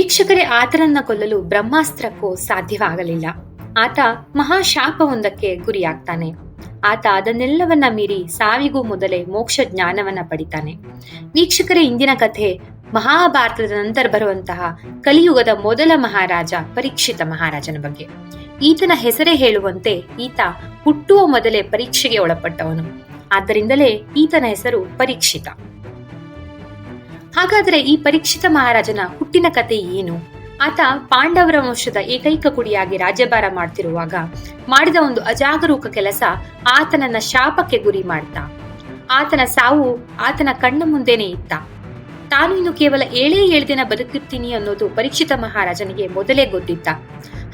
ವೀಕ್ಷಕರೇ, ಆತನನ್ನ ಕೊಲ್ಲಲು ಬ್ರಹ್ಮಾಸ್ತ್ರಕ್ಕೂ ಸಾಧ್ಯವಾಗಲಿಲ್ಲ. ಆತ ಮಹಾಶಾಪವೊಂದಕ್ಕೆ ಗುರಿಯಾಗ್ತಾನೆ. ಆತ ಅದನ್ನೆಲ್ಲವನ್ನ ಮೀರಿ ಸಾವಿಗೂ ಮೊದಲೇ ಮೋಕ್ಷ ಜ್ಞಾನವನ್ನ ಪಡಿತಾನೆ. ವೀಕ್ಷಕರೇ, ಇಂದಿನ ಕಥೆ ಮಹಾಭಾರತದ ನಂತರ ಬರುವಂತಹ ಕಲಿಯುಗದ ಮೊದಲ ಮಹಾರಾಜ ಪರೀಕ್ಷಿತ ಮಹಾರಾಜನ ಬಗ್ಗೆ. ಈತನ ಹೆಸರೇ ಹೇಳುವಂತೆ ಈತ ಹುಟ್ಟುವ ಮೊದಲೇ ಪರೀಕ್ಷೆಗೆ ಒಳಪಟ್ಟವನು. ಆದ್ದರಿಂದಲೇ ಈತನ ಹೆಸರು ಪರೀಕ್ಷಿತ. ಹಾಗಾದ್ರೆ ಈ ಪರೀಕ್ಷಿತ ಮಹಾರಾಜನ ಹುಟ್ಟಿನ ಕತೆ ಏನು? ಆತ ಪಾಂಡವರ ವಂಶದ ಏಕೈಕ ಕುಡಿಯಾಗಿ ರಾಜ್ಯಭಾರ ಮಾಡ್ತಿರುವಾಗ ಮಾಡಿದ ಒಂದು ಅಜಾಗರೂಕ ಕೆಲಸ ಆತನನ್ನ ಶಾಪಕ್ಕೆ ಗುರಿ ಮಾಡ್ತಾ. ಆತನ ಸಾವು ಆತನ ಕಣ್ಣ ಮುಂದೆನೇ ಇತ್ತ. ತಾನು ಇನ್ನು ಕೇವಲ 7 ದಿನ ಬದುಕುತ್ತೀನಿ ಅನ್ನೋದು ಪರೀಕ್ಷಿತ ಮಹಾರಾಜನಿಗೆ ಮೊದಲೇ ಗೊತ್ತಿತ್ತ.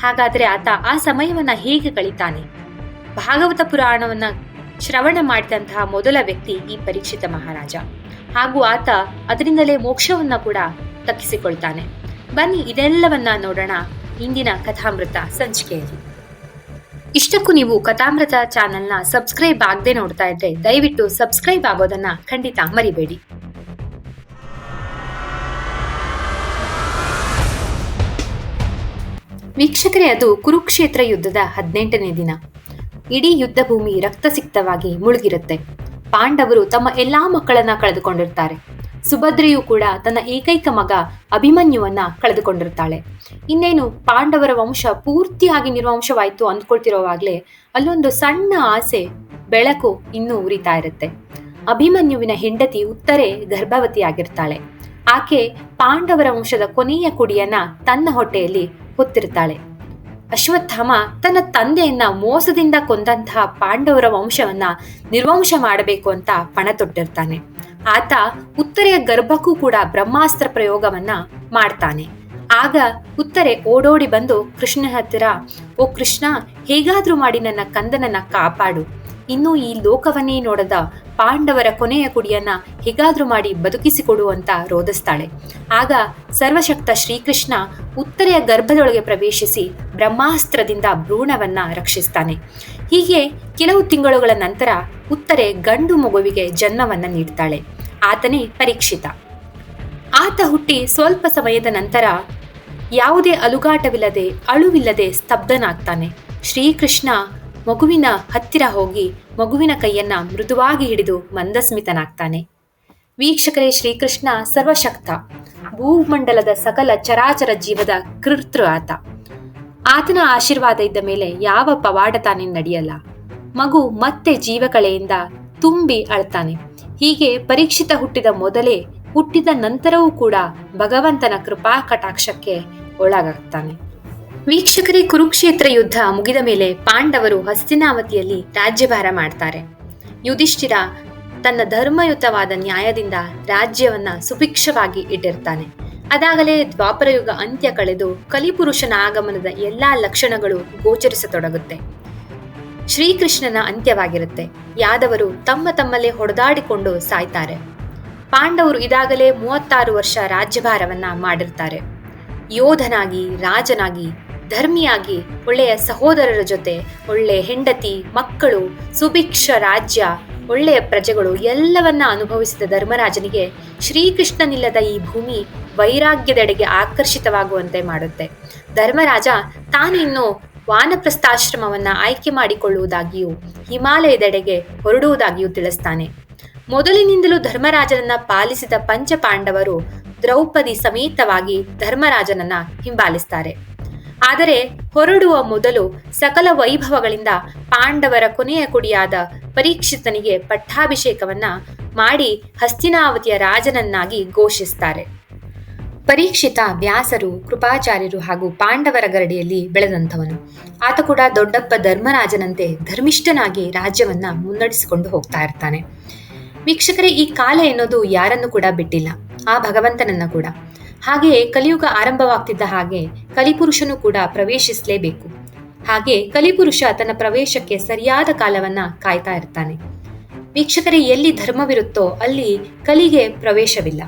ಹಾಗಾದ್ರೆ ಆತ ಆ ಸಮಯವನ್ನ ಹೇಗೆ ಕಳೀತಾನೆ? ಭಾಗವತ ಪುರಾಣವನ್ನ ಶ್ರವಣ ಮಾಡಿದಂತಹ ಮೊದಲ ವ್ಯಕ್ತಿ ಈ ಪರೀಕ್ಷಿತ ಮಹಾರಾಜ. ಹಾಗೂ ಆತ ಅದರಿಂದಲೇ ಮೋಕ್ಷವನ್ನ ಕೂಡ ತಕ್ಕಿಸಿಕೊಳ್ತಾನೆ. ಬನ್ನಿ ಇದೆಲ್ಲವನ್ನ ನೋಡೋಣ ಇಂದಿನ ಕಥಾಮೃತ ಸಂಚಿಕೆಯಲ್ಲಿ. ಇಷ್ಟಕ್ಕೂ ನೀವು ಕಥಾಮೃತ ಚಾನೆಲ್ನ ಸಬ್ಸ್ಕ್ರೈಬ್ ಆಗದೆ ನೋಡ್ತಾ ಇದ್ರೆ ದಯವಿಟ್ಟು ಸಬ್ಸ್ಕ್ರೈಬ್ ಆಗೋದನ್ನ ಖಂಡಿತ ಮರಿಬೇಡಿ. ವೀಕ್ಷಕರೇ, ಅದು ಕುರುಕ್ಷೇತ್ರ ಯುದ್ಧದ 18ನೇ ದಿನ. ಇಡೀ ಯುದ್ಧ ಭೂಮಿ ರಕ್ತಸಿಕ್ತವಾಗಿ ಮುಳುಗಿರುತ್ತೆ. ಪಾಂಡವರು ತಮ್ಮ ಎಲ್ಲಾ ಮಕ್ಕಳನ್ನ ಕಳೆದುಕೊಂಡಿರ್ತಾರೆ. ಸುಭದ್ರೆಯೂ ಕೂಡ ತನ್ನ ಏಕೈಕ ಮಗ ಅಭಿಮನ್ಯುವನ್ನ ಕಳೆದುಕೊಂಡಿರ್ತಾಳೆ. ಇನ್ನೇನು ಪಾಂಡವರ ವಂಶ ಪೂರ್ತಿಯಾಗಿ ನಿರ್ವಂಶವಾಯ್ತು ಅಂದ್ಕೊಳ್ತಿರೋವಾಗ್ಲೇ ಅಲ್ಲೊಂದು ಸಣ್ಣ ಆಸೆ ಬೆಳಕು ಇನ್ನೂ ಉರಿತಾ ಇರುತ್ತೆ. ಅಭಿಮನ್ಯುವಿನ ಹೆಂಡತಿ ಉತ್ತರೆ ಗರ್ಭವತಿಯಾಗಿರ್ತಾಳೆ. ಆಕೆ ಪಾಂಡವರ ವಂಶದ ಕೊನೆಯ ಕುಡಿಯನ್ನ ತನ್ನ ಹೊಟ್ಟೆಯಲ್ಲಿ ಹೊತ್ತಿರ್ತಾಳೆ. ಅಶ್ವತ್ಥಾಮ ತನ್ನ ತಂದೆಯನ್ನ ಮೋಸದಿಂದ ಕೊಂದಂತಹ ಪಾಂಡವರ ವಂಶವನ್ನ ನಿರ್ವಂಶ ಮಾಡಬೇಕು ಅಂತ ಪಣ ತೊಟ್ಟಿರ್ತಾನೆ. ಆತ ಉತ್ತರೆಯ ಗರ್ಭಕ್ಕೂ ಕೂಡ ಬ್ರಹ್ಮಾಸ್ತ್ರ ಪ್ರಯೋಗವನ್ನ ಮಾಡ್ತಾನೆ. ಆಗ ಉತ್ತರೆ ಓಡೋಡಿ ಬಂದು ಕೃಷ್ಣನ ಹತ್ತಿರ, ಓ ಕೃಷ್ಣ, ಹೇಗಾದ್ರೂ ಮಾಡಿ ನನ್ನ ಕಂದನನ್ನ ಕಾಪಾಡು. ಇನ್ನು ಈ ಲೋಕವನ್ನೇ ನೋಡದ ಪಾಂಡವರ ಕೊನೆಯ ಕುಡಿಯನ್ನ ಹೇಗಾದ್ರೂ ಮಾಡಿ ಬದುಕಿಸಿಕೊಡು ಅಂತ ರೋಧಿಸ್ತಾಳೆ. ಆಗ ಸರ್ವಶಕ್ತ ಶ್ರೀಕೃಷ್ಣ ಉತ್ತರೆಯ ಗರ್ಭದೊಳಗೆ ಪ್ರವೇಶಿಸಿ ಬ್ರಹ್ಮಾಸ್ತ್ರದಿಂದ ಭ್ರೂಣವನ್ನ ರಕ್ಷಿಸ್ತಾನೆ. ಹೀಗೆ ಕೆಲವು ತಿಂಗಳುಗಳ ನಂತರ ಉತ್ತರೆ ಗಂಡು ಮಗುವಿಗೆ ಜನ್ಮವನ್ನ ನೀಡ್ತಾಳೆ. ಆತನೇ ಪರೀಕ್ಷಿತ. ಆತ ಹುಟ್ಟಿ ಸ್ವಲ್ಪ ಸಮಯದ ನಂತರ ಯಾವುದೇ ಅಲುಗಾಟವಿಲ್ಲದೆ ಅಳುವಿಲ್ಲದೆ ಸ್ತಬ್ಧನಾಗ್ತಾನೆ. ಶ್ರೀಕೃಷ್ಣ ಮಗುವಿನ ಹತ್ತಿರ ಹೋಗಿ ಮಗುವಿನ ಕೈಯನ್ನ ಮೃದುವಾಗಿ ಹಿಡಿದು ಮಂದಸ್ಮಿತನಾಗ್ತಾನೆ. ವೀಕ್ಷಕರೇ, ಶ್ರೀಕೃಷ್ಣ ಸರ್ವಶಕ್ತ, ಭೂಮಂಡಲದ ಸಕಲ ಚರಾಚರ ಜೀವದ ಕರ್ತೃ ಆತ. ಆತನ ಆಶೀರ್ವಾದ ಇದ್ದ ಮೇಲೆ ಯಾವ ಪವಾಡ ತಾನೇ ನಡೆಯಲ್ಲ. ಮಗು ಮತ್ತೆ ಜೀವಕಳೆಯಿಂದ ತುಂಬಿ ಅಳ್ತಾನೆ. ಹೀಗೆ ಪರೀಕ್ಷಿತ ಹುಟ್ಟಿದ ಮೊದಲೇ ಹುಟ್ಟಿದ ನಂತರವೂ ಕೂಡ ಭಗವಂತನ ಕೃಪಾ ಕಟಾಕ್ಷಕ್ಕೆ ಒಳಗಾಗ್ತಾನೆ. ವೀಕ್ಷಕರೇ, ಕುರುಕ್ಷೇತ್ರ ಯುದ್ಧ ಮುಗಿದ ಮೇಲೆ ಪಾಂಡವರು ಹಸ್ತಿನಾವತಿಯಲ್ಲಿ ರಾಜ್ಯಭಾರ ಮಾಡ್ತಾರೆ. ಯುಧಿಷ್ಠಿರ ತನ್ನ ಧರ್ಮಯುತವಾದ ನ್ಯಾಯದಿಂದ ರಾಜ್ಯವನ್ನ ಸುಭಿಕ್ಷವಾಗಿ ಇಟ್ಟಿರ್ತಾನೆ. ಅದಾಗಲೇ ದ್ವಾಪರಯುಗ ಅಂತ್ಯ ಕಳೆದು ಕಲಿಪುರುಷನ ಆಗಮನದ ಎಲ್ಲಾ ಲಕ್ಷಣಗಳು ಗೋಚರಿಸತೊಡಗುತ್ತೆ. ಶ್ರೀಕೃಷ್ಣನ ಅಂತ್ಯವಾಗಿರುತ್ತೆ. ಯಾದವರು ತಮ್ಮಲ್ಲೇ ಹೊಡೆದಾಡಿಕೊಂಡು ಸಾಯ್ತಾರೆ. ಪಾಂಡವರು ಇದಾಗಲೇ 36 ವರ್ಷ ರಾಜ್ಯಭಾರವನ್ನ ಮಾಡಿರ್ತಾರೆ. ಯೋಧನಾಗಿ, ರಾಜನಾಗಿ, ಧರ್ಮಿಯಾಗಿ, ಒಳ್ಳೆಯ ಸಹೋದರರ ಜೊತೆ, ಒಳ್ಳೆಯ ಹೆಂಡತಿ, ಮಕ್ಕಳು, ಸುಭಿಕ್ಷ ರಾಜ್ಯ, ಒಳ್ಳೆಯ ಪ್ರಜೆಗಳು ಎಲ್ಲವನ್ನ ಅನುಭವಿಸಿದ ಧರ್ಮರಾಜನಿಗೆ ಶ್ರೀಕೃಷ್ಣನಿಲ್ಲದ ಈ ಭೂಮಿ ವೈರಾಗ್ಯದೆಡೆಗೆ ಆಕರ್ಷಿತವಾಗುವಂತೆ ಮಾಡುತ್ತೆ. ಧರ್ಮರಾಜ ತಾನು ಇನ್ನು ವಾನಪ್ರಸ್ಥಾಶ್ರಮವನ್ನ ಆಯ್ಕೆ ಮಾಡಿಕೊಳ್ಳುವುದಾಗಿಯೂ ಹಿಮಾಲಯದೆಡೆಗೆ ಹೊರಡುವುದಾಗಿಯೂ ತಿಳಿಸ್ತಾನೆ. ಮೊದಲಿನಿಂದಲೂ ಧರ್ಮರಾಜನನ್ನ ಪಾಲಿಸಿದ ಪಂಚ ಪಾಂಡವರು ದ್ರೌಪದಿ ಸಮೇತವಾಗಿ ಧರ್ಮರಾಜನನ್ನ ಹಿಂಬಾಲಿಸ್ತಾರೆ. ಆದರೆ ಹೊರಡುವ ಮೊದಲು ಸಕಲ ವೈಭವಗಳಿಂದ ಪಾಂಡವರ ಕೊನೆಯ ಕುಡಿಯಾದ ಪರೀಕ್ಷಿತನಿಗೆ ಪಟ್ಟಾಭಿಷೇಕವನ್ನ ಮಾಡಿ ಹಸ್ತಿನಾವತಿಯ ರಾಜನನ್ನಾಗಿ ಘೋಷಿಸ್ತಾರೆ. ಪರೀಕ್ಷಿತ ವ್ಯಾಸರು, ಕೃಪಾಚಾರ್ಯರು ಹಾಗೂ ಪಾಂಡವರ ಗರಡಿಯಲ್ಲಿ ಬೆಳೆದಂಥವನು. ಆತ ಕೂಡ ದೊಡ್ಡಪ್ಪ ಧರ್ಮರಾಜನಂತೆ ಧರ್ಮಿಷ್ಠನಾಗಿ ರಾಜ್ಯವನ್ನ ಮುನ್ನಡೆಸಿಕೊಂಡು ಹೋಗ್ತಾ ಇರ್ತಾನೆ. ವೀಕ್ಷಕರೇ, ಈ ಕಾಲ ಎನ್ನೋದು ಯಾರನ್ನು ಕೂಡ ಬಿಟ್ಟಿಲ್ಲ, ಆ ಭಗವಂತನನ್ನ ಕೂಡ. ಹಾಗೆಯೇ ಕಲಿಯುಗ ಆರಂಭವಾಗ್ತಿದ್ದ ಹಾಗೆ ಕಲಿಪುರುಷನು ಕೂಡ ಪ್ರವೇಶಿಸಲೇಬೇಕು. ಹಾಗೆ ಕಲಿಪುರುಷ ತನ್ನ ಪ್ರವೇಶಕ್ಕೆ ಸರಿಯಾದ ಕಾಲವನ್ನ ಕಾಯ್ತಾ ಇರ್ತಾನೆ. ವೀಕ್ಷಕರೇ, ಎಲ್ಲಿ ಧರ್ಮವಿರುತ್ತೋ ಅಲ್ಲಿ ಕಲಿಗೆ ಪ್ರವೇಶವಿಲ್ಲ.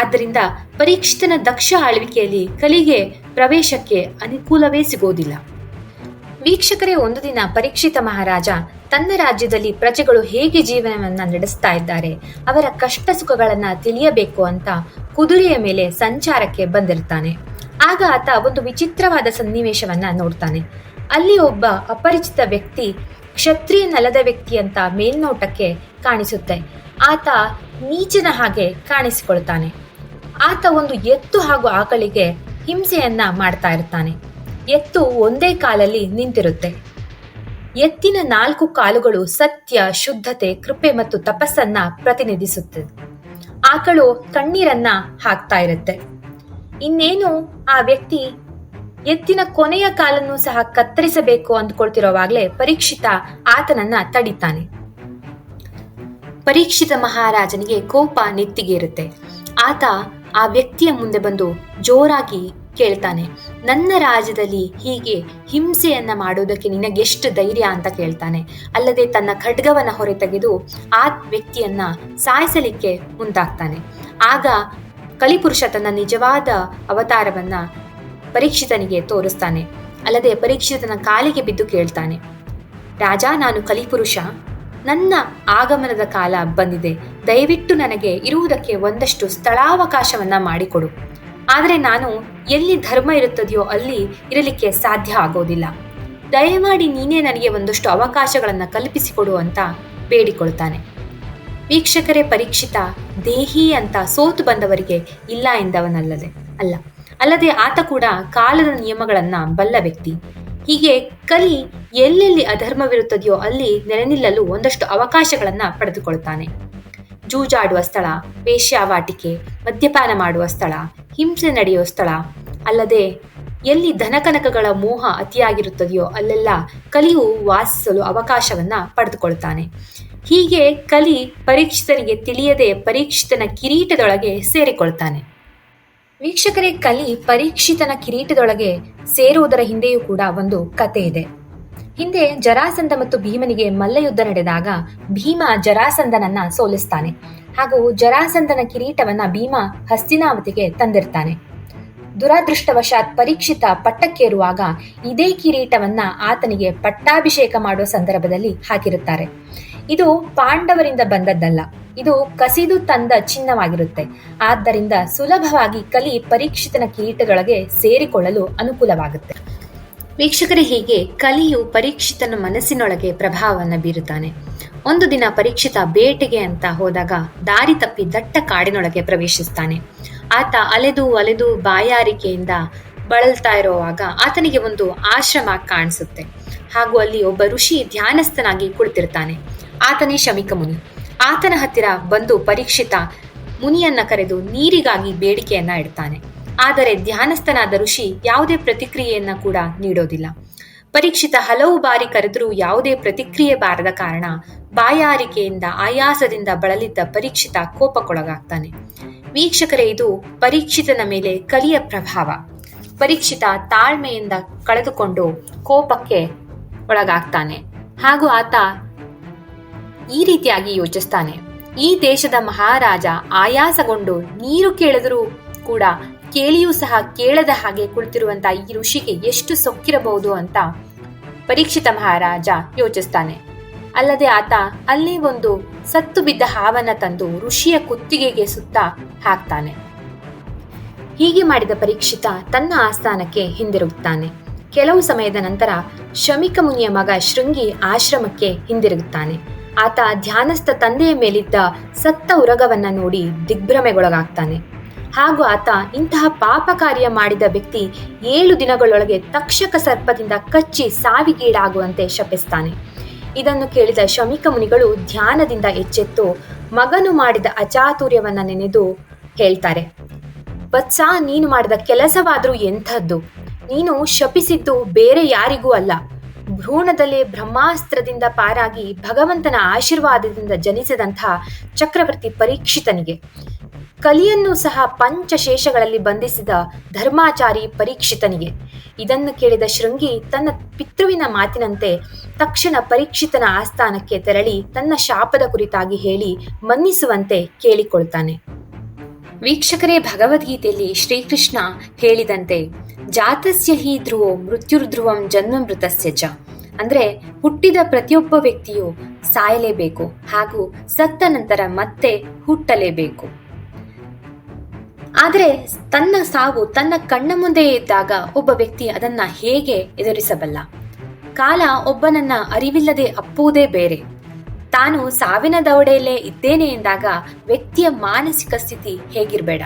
ಆದ್ದರಿಂದ ಪರೀಕ್ಷಿತನ ದಕ್ಷ ಆಳ್ವಿಕೆಯಲ್ಲಿ ಕಲಿಗೆ ಪ್ರವೇಶಕ್ಕೆ ಅನುಕೂಲವೇ ಸಿಗೋದಿಲ್ಲ. ವೀಕ್ಷಕರೇ, ಒಂದು ದಿನ ಪರೀಕ್ಷಿತ ಮಹಾರಾಜ ತನ್ನ ರಾಜ್ಯದಲ್ಲಿ ಪ್ರಜೆಗಳು ಹೇಗೆ ಜೀವನವನ್ನ ನಡೆಸ್ತಾ ಇದ್ದಾರೆ, ಅವರ ಕಷ್ಟ ಸುಖಗಳನ್ನ ತಿಳಿಯಬೇಕು ಅಂತ ಕುದುರೆಯ ಮೇಲೆ ಸಂಚಾರಕ್ಕೆ ಬಂದಿರ್ತಾನೆ. ಆಗ ಆತ ಒಂದು ವಿಚಿತ್ರವಾದ ಸನ್ನಿವೇಶವನ್ನ ನೋಡ್ತಾನೆ. ಅಲ್ಲಿ ಒಬ್ಬ ಅಪರಿಚಿತ ವ್ಯಕ್ತಿ ಕ್ಷತ್ರಿಯನಲ್ಲದ ವ್ಯಕ್ತಿ ಅಂತ ಮೇಲ್ನೋಟಕ್ಕೆ ಕಾಣಿಸುತ್ತೆ. ಆತ ನೀಚನ ಹಾಗೆ ಕಾಣಿಸಿಕೊಳ್ತಾನೆ. ಆತ ಒಂದು ಎತ್ತು ಹಾಗೂ ಆಕಳಿಗೆ ಹಿಂಸೆಯನ್ನ ಮಾಡ್ತಾ ಇರ್ತಾನೆ. ಎತ್ತು ಒಂದೇ ಕಾಲಲ್ಲಿ ನಿಂತಿರುತ್ತೆ. ಎತ್ತಿನ 4 ಕಾಲುಗಳು ಸತ್ಯ, ಶುದ್ಧತೆ, ಕೃಪೆ ಮತ್ತು ತಪಸ್ಸನ್ನ ಪ್ರತಿನಿಧಿಸುತ್ತದೆ. ಆಕಳು ಕಣ್ಣೀರನ್ನ ಹಾಕ್ತಾ ಇರುತ್ತೆ. ಇನ್ನೇನು ಆ ವ್ಯಕ್ತಿ ಎತ್ತಿನ ಕೊನೆಯ ಕಾಲನ್ನು ಸಹ ಕತ್ತರಿಸಬೇಕು ಅಂದ್ಕೊಳ್ತಿರೋವಾಗ್ಲೇ ಪರೀಕ್ಷಿತ ಆತನನ್ನ ತಡಿತಾನೆ. ಪರೀಕ್ಷಿತ ಮಹಾರಾಜನಿಗೆ ಕೋಪ ನೆತ್ತಿಗೇರುತ್ತೆ. ಆತ ಆ ವ್ಯಕ್ತಿಯ ಮುಂದೆ ಬಂದು ಜೋರಾಗಿ ಕೇಳ್ತಾನೆ, ನನ್ನ ರಾಜ್ಯದಲ್ಲಿ ಹೀಗೆ ಹಿಂಸೆಯನ್ನ ಮಾಡೋದಕ್ಕೆ ನಿನಗೆಷ್ಟು ಧೈರ್ಯ ಅಂತ ಕೇಳ್ತಾನೆ. ಅಲ್ಲದೆ ತನ್ನ ಖಡ್ಗವನ್ನ ಹೊರತೆಗೆದು ಆ ವ್ಯಕ್ತಿಯನ್ನ ಸಾಯಿಸಲಿಕ್ಕೆ ಮುಂದಾಗ್ತಾನೆ. ಆಗ ಕಲಿಪುರುಷ ತನ್ನ ನಿಜವಾದ ಅವತಾರವನ್ನ ಪರೀಕ್ಷಿತನಿಗೆ ತೋರಿಸ್ತಾನೆ. ಅಲ್ಲದೆ ಪರೀಕ್ಷಿತನ ಕಾಲಿಗೆ ಬಿದ್ದು ಕೇಳ್ತಾನೆ, ರಾಜ, ನಾನು ಕಲಿಪುರುಷ, ನನ್ನ ಆಗಮನದ ಕಾಲ ಬಂದಿದೆ. ದಯವಿಟ್ಟು ನನಗೆ ಇರುವುದಕ್ಕೆ ಒಂದಷ್ಟು ಸ್ಥಳಾವಕಾಶವನ್ನ ಮಾಡಿಕೊಡು. ಆದರೆ ನಾನು ಎಲ್ಲಿ ಧರ್ಮ ಇರುತ್ತದೆಯೋ ಅಲ್ಲಿ ಇರಲಿಕ್ಕೆ ಸಾಧ್ಯ ಆಗೋದಿಲ್ಲ. ದಯಮಾಡಿ ನೀನೇ ನನಗೆ ಒಂದಷ್ಟು ಅವಕಾಶಗಳನ್ನ ಕಲ್ಪಿಸಿಕೊಡು ಅಂತ ಬೇಡಿಕೊಳ್ತಾನೆ. ವೀಕ್ಷಕರೇ, ಪರೀಕ್ಷಿತ ದೇಹಿ ಅಂತ ಸೋತು ಬಂದವರಿಗೆ ಇಲ್ಲ ಅಲ್ಲದೆ ಆತ ಕೂಡ ಕಾಲದ ನಿಯಮಗಳನ್ನ ಬಲ್ಲ ವ್ಯಕ್ತಿ. ಹೀಗೆ ಕಲಿ ಎಲ್ಲೆಲ್ಲಿ ಅಧರ್ಮವಿರುತ್ತದೆಯೋ ಅಲ್ಲಿ ನೆಲೆನಿಲ್ಲಲು ಒಂದಷ್ಟು ಅವಕಾಶಗಳನ್ನ ಪಡೆದುಕೊಳ್ತಾನೆ. ಜೂಜಾಡುವ ಸ್ಥಳ, ವೇಶ್ಯಾವಾಟಿಕೆ, ಮದ್ಯಪಾನ ಮಾಡುವ ಸ್ಥಳ, ಹಿಂಸೆ ನಡೆಯುವ ಸ್ಥಳ, ಅಲ್ಲದೆ ಎಲ್ಲಿ ಧನಕನಕಗಳ ಮೋಹ ಅತಿಯಾಗಿರುತ್ತದೆಯೋ ಅಲ್ಲೆಲ್ಲ ಕಲಿಯು ವಾಸಿಸಲು ಅವಕಾಶವನ್ನ ಪಡೆದುಕೊಳ್ತಾನೆ. ಹೀಗೆ ಕಲಿ ಪರೀಕ್ಷಿತನಿಗೆ ತಿಳಿಯದೆ ಪರೀಕ್ಷಿತನ ಕಿರೀಟದೊಳಗೆ ಸೇರಿಕೊಳ್ತಾನೆ. ವೀಕ್ಷಕರೇ, ಕಲಿ ಪರೀಕ್ಷಿತನ ಕಿರೀಟದೊಳಗೆ ಸೇರುವುದರ ಹಿಂದೆಯೂ ಕೂಡ ಒಂದು ಕತೆ ಇದೆ. ಹಿಂದೆ ಜರಾಸಂಧ ಮತ್ತು ಭೀಮನಿಗೆ ಮಲ್ಲಯುದ್ಧ ನಡೆದಾಗ ಭೀಮ ಜರಾಸಂಧನನ್ನ ಸೋಲಿಸ್ತಾನೆ. ಹಾಗೂ ಜರಾಸಂಧನ ಕಿರೀಟವನ್ನ ಭೀಮ ಹಸ್ತಿನಾವತಿಗೆ ತಂದಿರ್ತಾನೆ. ದುರಾದೃಷ್ಟವಶಾತ್ ಪರೀಕ್ಷಿತ ಪಟ್ಟಕ್ಕೇರುವಾಗ ಇದೇ ಕಿರೀಟವನ್ನ ಆತನಿಗೆ ಪಟ್ಟಾಭಿಷೇಕ ಮಾಡುವ ಸಂದರ್ಭದಲ್ಲಿ ಹಾಕಿರುತ್ತಾರೆ. ಇದು ಪಾಂಡವರಿಂದ ಬಂದದ್ದಲ್ಲ, ಇದು ಕಸಿದು ತಂದ ಚಿನ್ನವಾಗಿರುತ್ತೆ. ಆದ್ದರಿಂದ ಸುಲಭವಾಗಿ ಕಲಿ ಪರೀಕ್ಷಿತನ ಕಿರೀಟದೊಳಗೆ ಸೇರಿಕೊಳ್ಳಲು ಅನುಕೂಲವಾಗುತ್ತೆ. ವೀಕ್ಷಕರೇ, ಹೀಗೆ ಕಲಿಯು ಪರೀಕ್ಷಿತನ ಮನಸ್ಸಿನೊಳಗೆ ಪ್ರಭಾವವನ್ನು ಬೀರುತ್ತಾನೆ. ಒಂದು ದಿನ ಪರೀಕ್ಷಿತ ಬೇಟೆಗೆ ಅಂತ ಹೋದಾಗ ದಾರಿ ತಪ್ಪಿ ದಟ್ಟ ಕಾಡಿನೊಳಗೆ ಪ್ರವೇಶಿಸ್ತಾನೆ. ಆತ ಅಲೆದು ಬಾಯಾರಿಕೆಯಿಂದ ಬಳಲ್ತಾ ಇರುವಾಗ ಆತನಿಗೆ ಒಂದು ಆಶ್ರಮ ಕಾಣಿಸುತ್ತೆ. ಹಾಗೂ ಅಲ್ಲಿ ಒಬ್ಬ ಋಷಿ ಧ್ಯಾನಸ್ಥನಾಗಿ ಕುಳಿತಿರ್ತಾನೆ. ಆತನೇ ಶಮಿಕ ಮುನಿ. ಆತನ ಹತ್ತಿರ ಬಂದು ಪರೀಕ್ಷಿತ ಮುನಿಯನ್ನ ಕರೆದು ನೀರಿಗಾಗಿ ಬೇಡಿಕೆಯನ್ನ ಇಡ್ತಾನೆ. ಆದರೆ ಧ್ಯಾನಸ್ಥನಾದ ಋಷಿ ಯಾವುದೇ ಪ್ರತಿಕ್ರಿಯೆಯನ್ನ ಕೂಡ ನೀಡೋದಿಲ್ಲ. ಪರೀಕ್ಷಿತ ಹಲವು ಬಾರಿ ಕರೆದರೂ ಯಾವುದೇ ಪ್ರತಿಕ್ರಿಯೆ ಬಾರದ ಕಾರಣ ಬಾಯಾರಿಕೆಯಿಂದ ಆಯಾಸದಿಂದ ಬಳಲಿದ್ದ ಪರೀಕ್ಷಿತ ಕೋಪಕ್ಕೊಳಗಾಗ್ತಾನೆ. ವೀಕ್ಷಕರೇ, ಇದು ಪರೀಕ್ಷಿತನ ಮೇಲೆ ಕಲಿಯ ಪ್ರಭಾವ. ಪರೀಕ್ಷಿತ ತಾಳ್ಮೆಯಿಂದ ಕಳೆದುಕೊಂಡು ಕೋಪಕ್ಕೆ ಒಳಗಾಗ್ತಾನೆ. ಹಾಗೂ ಆತ ಈ ರೀತಿಯಾಗಿ ಯೋಚಿಸ್ತಾನೆ, ಈ ದೇಶದ ಮಹಾರಾಜ ಆಯಾಸಗೊಂಡು ನೀರು ಕೇಳಿದರೂ ಕೂಡ ಕೇಳಿಯೂ ಸಹ ಕೇಳದ ಹಾಗೆ ಕುಳಿತಿರುವಂತ ಈ ಋಷಿಗೆ ಎಷ್ಟು ಸೊಕ್ಕಿರಬಹುದು ಅಂತ ಪರೀಕ್ಷಿತ ಮಹಾರಾಜ ಯೋಚಿಸ್ತಾನೆ. ಅಲ್ಲದೆ ಆತ ಅಲ್ಲಿ ಒಂದು ಸತ್ತು ಬಿದ್ದ ಹಾವನ್ನ ತಂದು ಋಷಿಯ ಕುತ್ತಿಗೆಗೆ ಸುತ್ತ ಹಾಕ್ತಾನೆ. ಹೀಗೆ ಮಾಡಿದ ಪರೀಕ್ಷಿತ ತನ್ನ ಆಸ್ಥಾನಕ್ಕೆ ಹಿಂದಿರುಗುತ್ತಾನೆ. ಕೆಲವು ಸಮಯದ ನಂತರ ಶಮಿಕ ಮುನಿಯ ಮಗ ಶೃಂಗಿ ಆಶ್ರಮಕ್ಕೆ ಹಿಂದಿರುಗುತ್ತಾನೆ. ಆತ ಧ್ಯಾನಸ್ಥ ತಂದೆಯ ಮೇಲಿದ್ದ ಸತ್ತ ಉರಗವನ್ನ ನೋಡಿ ದಿಗ್ಭ್ರಮೆಗೊಳಗಾಗ್ತಾನೆ. ಹಾಗೂ ಆತ ಇಂತಹ ಪಾಪ ಕಾರ್ಯ ಮಾಡಿದ ವ್ಯಕ್ತಿ 7 ದಿನಗಳೊಳಗೆ ತಕ್ಷಕ ಸರ್ಪದಿಂದ ಕಚ್ಚಿ ಸಾವಿಗೀಡಾಗುವಂತೆ ಶಪಿಸ್ತಾನೆ. ಇದನ್ನು ಕೇಳಿದ ಶಮಿಕ ಮುನಿಗಳು ಧ್ಯಾನದಿಂದ ಎಚ್ಚೆತ್ತು ಮಗನು ಮಾಡಿದ ಅಚಾತುರ್ಯವನ್ನ ನೆನೆದು ಹೇಳ್ತಾರೆ, ವತ್ಸ, ನೀನು ಮಾಡಿದ ಕೆಲಸವಾದ್ರೂ ಎಂಥದ್ದು? ನೀನು ಶಪಿಸಿದ್ದು ಬೇರೆ ಯಾರಿಗೂ ಅಲ್ಲ, ಭ್ರೂಣದಲ್ಲೇ ಬ್ರಹ್ಮಾಸ್ತ್ರದಿಂದ ಪಾರಾಗಿ ಭಗವಂತನ ಆಶೀರ್ವಾದದಿಂದ ಜನಿಸಿದಂತಹ ಚಕ್ರವರ್ತಿ ಪರೀಕ್ಷಿತನಿಗೆ. ಕಲಿಯನ್ನು ಸಹ ಪಂಚಶೇಷಗಳಲ್ಲಿ ಬಂಧಿಸಿದ ಧರ್ಮಾಚಾರಿ ಪರೀಕ್ಷಿತನಿಗೆ. ಇದನ್ನು ಕೇಳಿದ ಶೃಂಗಿ ತನ್ನ ಪಿತೃವಿನ ಮಾತಿನಂತೆ ತಕ್ಷಣ ಪರೀಕ್ಷಿತನ ಆಸ್ಥಾನಕ್ಕೆ ತೆರಳಿ ತನ್ನ ಶಾಪದ ಕುರಿತಾಗಿ ಹೇಳಿ ಮನ್ನಿಸುವಂತೆ ಕೇಳಿಕೊಳ್ತಾನೆ. ವೀಕ್ಷಕರೇ, ಭಗವದ್ಗೀತೆಯಲ್ಲಿ ಶ್ರೀಕೃಷ್ಣ ಹೇಳಿದಂತೆ ಜಾತಸ್ಯ ಹಿ ಧ್ರುವೋ ಮೃತ್ಯುರ್ಧ್ರುವಂ ಜನ್ಮಮೃತಸ್ಯ ಚ, ಅಂದ್ರೆ ಹುಟ್ಟಿದ ಪ್ರತಿಯೊಬ್ಬ ವ್ಯಕ್ತಿಯು ಸಾಯಲೇಬೇಕು ಹಾಗೂ ಸತ್ತ ನಂತರ ಮತ್ತೆ ಹುಟ್ಟಲೇಬೇಕು. ಆದರೆ ತನ್ನ ಸಾವು ತನ್ನ ಕಣ್ಣ ಮುಂದೆ ಇದ್ದಾಗ ಒಬ್ಬ ವ್ಯಕ್ತಿ ಅದನ್ನ ಹೇಗೆ ಎದುರಿಸಬಲ್ಲ? ಕಾಲ ಒಬ್ಬನನ್ನ ಅರಿವಿಲ್ಲದೆ ಅಪ್ಪುವುದೇ ಬೇರೆ. ತಾನು ಸಾವಿನ ದವಡೆಯಲ್ಲೇ ಇದ್ದೇನೆ ಎಂದಾಗ ವ್ಯಕ್ತಿಯ ಮಾನಸಿಕ ಸ್ಥಿತಿ ಹೇಗಿರ್ಬೇಡ?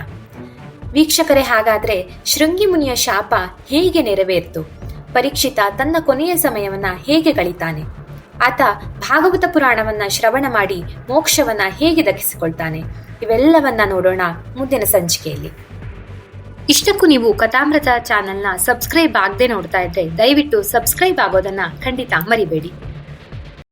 ವೀಕ್ಷಕರೇ, ಹಾಗಾದ್ರೆ ಶೃಂಗಿ ಮುನಿಯ ಶಾಪ ಹೇಗೆ ನೆರವೇರಿತು? ಪರೀಕ್ಷಿತ ತನ್ನ ಕೊನೆಯ ಸಮಯವನ್ನ ಹೇಗೆ ಕಳೀತಾನೆ? ಆತ ಭಾಗವತ ಪುರಾಣವನ್ನ ಶ್ರವಣ ಮಾಡಿ ಮೋಕ್ಷವನ್ನ ಹೇಗೆ ದಕ್ಕಿಸಿಕೊಳ್ತಾನೆ? ಇವೆಲ್ಲವನ್ನ ನೋಡೋಣ ಮುಂದಿನ ಸಂಚಿಕೆಯಲ್ಲಿ. ಇಷ್ಟಕ್ಕೂ ನೀವು ಕಥಾಮೃತ ಚಾನೆಲ್ನ ಸಬ್ಸ್ಕ್ರೈಬ್ ಆಗದೆ ನೋಡ್ತಾ ಇದ್ರೆ ದಯವಿಟ್ಟು ಸಬ್ಸ್ಕ್ರೈಬ್ ಆಗೋದನ್ನ ಖಂಡಿತ ಮರಿಬೇಡಿ.